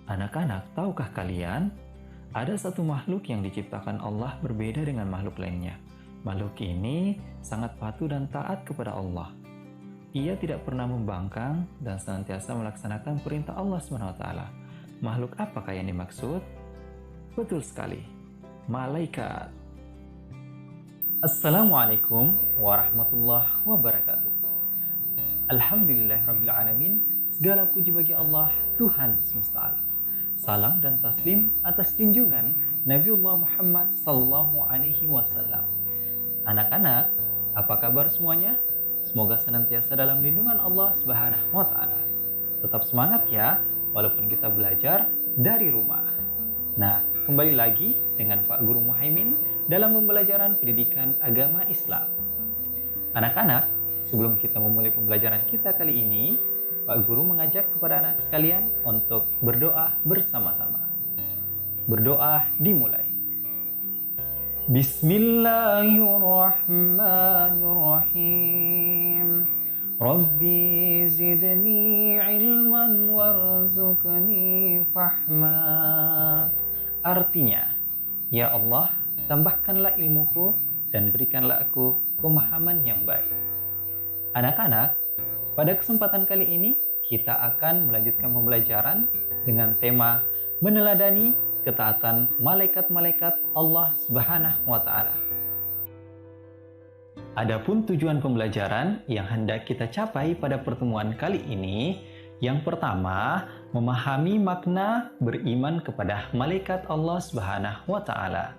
Anak-anak, tahukah kalian, ada satu makhluk yang diciptakan Allah berbeda dengan makhluk lainnya. Makhluk ini sangat patuh dan taat kepada Allah. Ia tidak pernah membangkang dan senantiasa melaksanakan perintah Allah SWT. Makhluk apakah yang dimaksud? Betul sekali, malaikat. Assalamualaikum warahmatullahi wabarakatuh. Alhamdulillahirrabbilalamin. Segala puji bagi Allah, Tuhan semesta alam. Salam dan taslim atas junjungan Nabiullah Muhammad SAW. Anak-anak, apa kabar semuanya? Semoga senantiasa dalam lindungan Allah Subhanahu wa Ta'ala. Tetap semangat ya, walaupun kita belajar dari rumah. Nah, kembali lagi dengan Pak Guru Muhaimin dalam pembelajaran pendidikan agama Islam. Anak-anak, sebelum kita memulai pembelajaran kita kali ini, Pak Guru mengajak kepada anak sekalian untuk berdoa bersama-sama. Berdoa dimulai. Bismillahirrahmanirrahim. Rabbi zidni ilman warzuqni fahma. Artinya, ya Allah, tambahkanlah ilmuku dan berikanlah aku pemahaman yang baik. Anak-anak, pada kesempatan kali ini kita akan melanjutkan pembelajaran dengan tema meneladani ketaatan malaikat-malaikat Allah Subhanahu wa Ta'ala. Adapun tujuan pembelajaran yang hendak kita capai pada pertemuan kali ini, yang pertama, memahami makna beriman kepada malaikat Allah Subhanahu wa Ta'ala.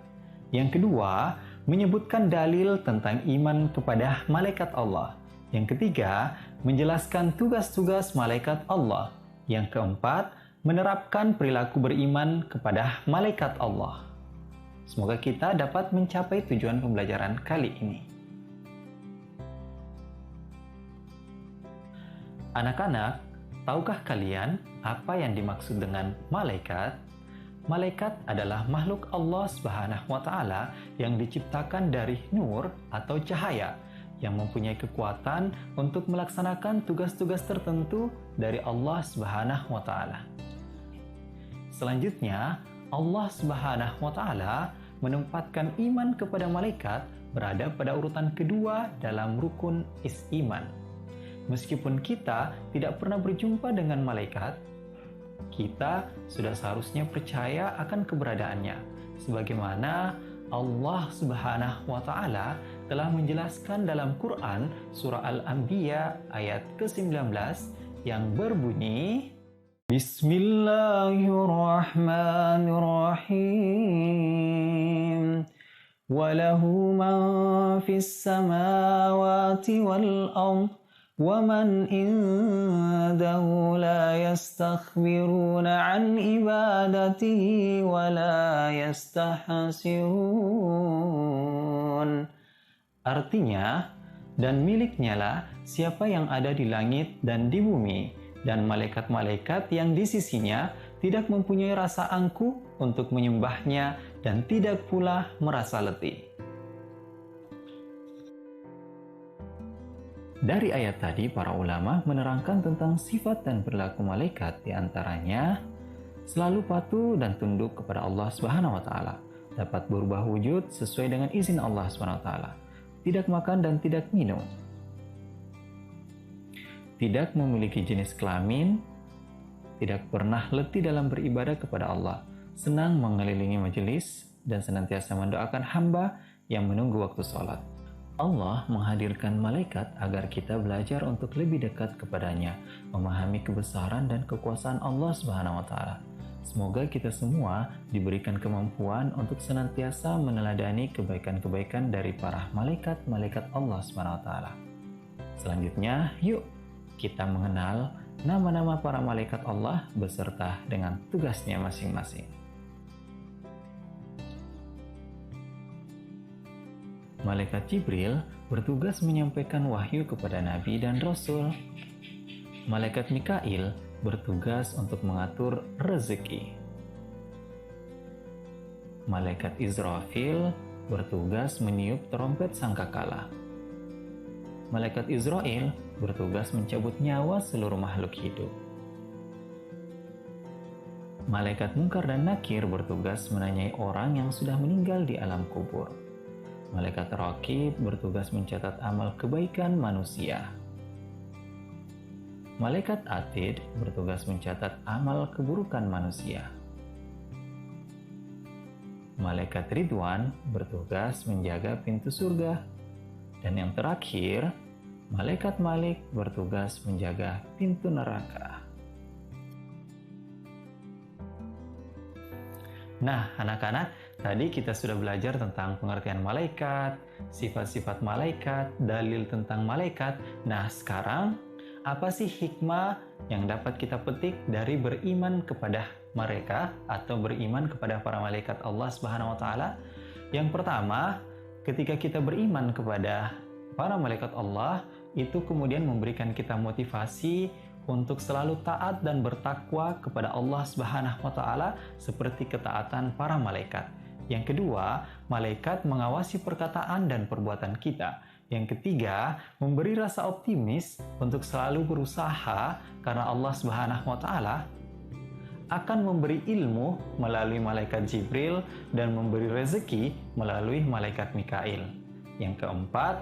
Yang kedua, menyebutkan dalil tentang iman kepada malaikat Allah. Yang ketiga, menjelaskan tugas-tugas malaikat Allah. Yang keempat, menerapkan perilaku beriman kepada malaikat Allah. Semoga kita dapat mencapai tujuan pembelajaran kali ini. Anak-anak, tahukah kalian apa yang dimaksud dengan malaikat? Malaikat adalah makhluk Allah Subhanahu wa Ta'ala yang diciptakan dari nur atau cahaya, yang mempunyai kekuatan untuk melaksanakan tugas-tugas tertentu dari Allah Subhanahu wa Ta'ala. Selanjutnya, Allah Subhanahu wa Ta'ala menempatkan iman kepada malaikat berada pada urutan kedua dalam rukun iman. Meskipun kita tidak pernah berjumpa dengan malaikat, kita sudah seharusnya percaya akan keberadaannya, sebagaimana Allah Subhanahu wa Ta'ala telah menjelaskan dalam Quran surah Al-Anbiya ayat ke-19 yang berbunyi, Bismillahirrahmanirrahim. Walahu man fis samawati wal ard wa man indahu la yastakhbiruna an ibadatihi wa la yastahsirun. Artinya, dan miliknya lah siapa yang ada di langit dan di bumi, dan malaikat-malaikat yang di sisinya tidak mempunyai rasa angkuh untuk menyembahnya dan tidak pula merasa letih. Dari ayat tadi, para ulama menerangkan tentang sifat dan perilaku malaikat, di antaranya selalu patuh dan tunduk kepada Allah Subhanahu wa Ta'ala, dapat berubah wujud sesuai dengan izin Allah Subhanahu wa Ta'ala, tidak makan dan tidak minum, tidak memiliki jenis kelamin, tidak pernah letih dalam beribadah kepada Allah, senang mengelilingi majelis, dan senantiasa mendoakan hamba yang menunggu waktu sholat. Allah menghadirkan malaikat agar kita belajar untuk lebih dekat kepadanya, memahami kebesaran dan kekuasaan Allah Subhanahu wa Ta'ala. Semoga kita semua diberikan kemampuan untuk senantiasa meneladani kebaikan-kebaikan dari para malaikat-malaikat Allah Subhanahu wa Ta'ala. Selanjutnya, yuk kita mengenal nama-nama para malaikat Allah beserta dengan tugasnya masing-masing. Malaikat Jibril bertugas menyampaikan wahyu kepada Nabi dan Rasul. Malaikat Mikail bertugas untuk mengatur rezeki. Malaikat Israfil bertugas meniup trompet sangkakala. Malaikat Israel bertugas mencabut nyawa seluruh makhluk hidup. Malaikat Munkar dan Nakir bertugas menanyai orang yang sudah meninggal di alam kubur. Malaikat Raqib bertugas mencatat amal kebaikan manusia. Malaikat Atid bertugas mencatat amal keburukan manusia. Malaikat Ridwan bertugas menjaga pintu surga. Dan yang terakhir, Malaikat Malik bertugas menjaga pintu neraka. Nah, anak-anak, tadi kita sudah belajar tentang pengertian malaikat, sifat-sifat malaikat, dalil tentang malaikat. Nah, sekarang apa sih hikmah yang dapat kita petik dari beriman kepada mereka atau beriman kepada para malaikat Allah Subhanahu wa taala? Yang pertama, ketika kita beriman kepada para malaikat Allah, itu kemudian memberikan kita motivasi untuk selalu taat dan bertakwa kepada Allah Subhanahu wa taala seperti ketaatan para malaikat. Yang kedua, malaikat mengawasi perkataan dan perbuatan kita. Yang ketiga, memberi rasa optimis untuk selalu berusaha karena Allah Subhanahu wa taala akan memberi ilmu melalui malaikat Jibril dan memberi rezeki melalui malaikat Mikail. Yang keempat,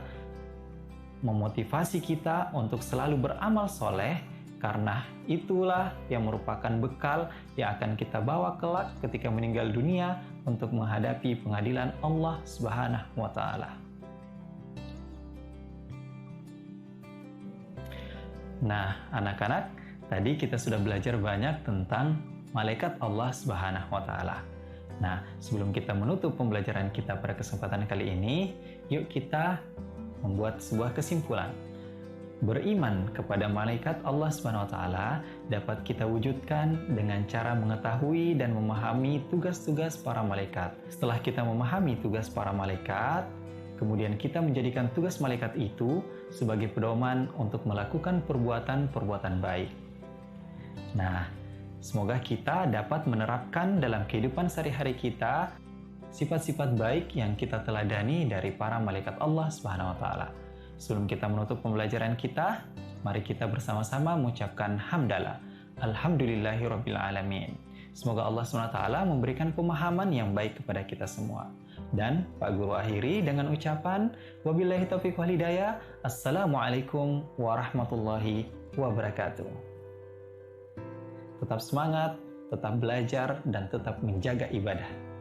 memotivasi kita untuk selalu beramal soleh karena itulah yang merupakan bekal yang akan kita bawa kelak ketika meninggal dunia untuk menghadapi pengadilan Allah Subhanahu wa taala. Nah, anak-anak, tadi kita sudah belajar banyak tentang malaikat Allah Subhanahu wa taala. Nah, sebelum kita menutup pembelajaran kita pada kesempatan kali ini, yuk kita membuat sebuah kesimpulan. Beriman kepada malaikat Allah Subhanahu wa taala dapat kita wujudkan dengan cara mengetahui dan memahami tugas-tugas para malaikat. Setelah kita memahami tugas para malaikat, kemudian kita menjadikan tugas malaikat itu sebagai pedoman untuk melakukan perbuatan-perbuatan baik. Nah, semoga kita dapat menerapkan dalam kehidupan sehari-hari kita sifat-sifat baik yang kita teladani dari para malaikat Allah Subhanahu wa taala. Sebelum kita menutup pembelajaran kita, mari kita bersama-sama mengucapkan hamdalah. Alhamdulillahirabbil alamin. Semoga Allah SWT memberikan pemahaman yang baik kepada kita semua. Dan Pak Guru akhiri dengan ucapan wabillahi taufiq wal hidayah. Assalamualaikum warahmatullahi wabarakatuh. Tetap semangat, tetap belajar, dan tetap menjaga ibadah.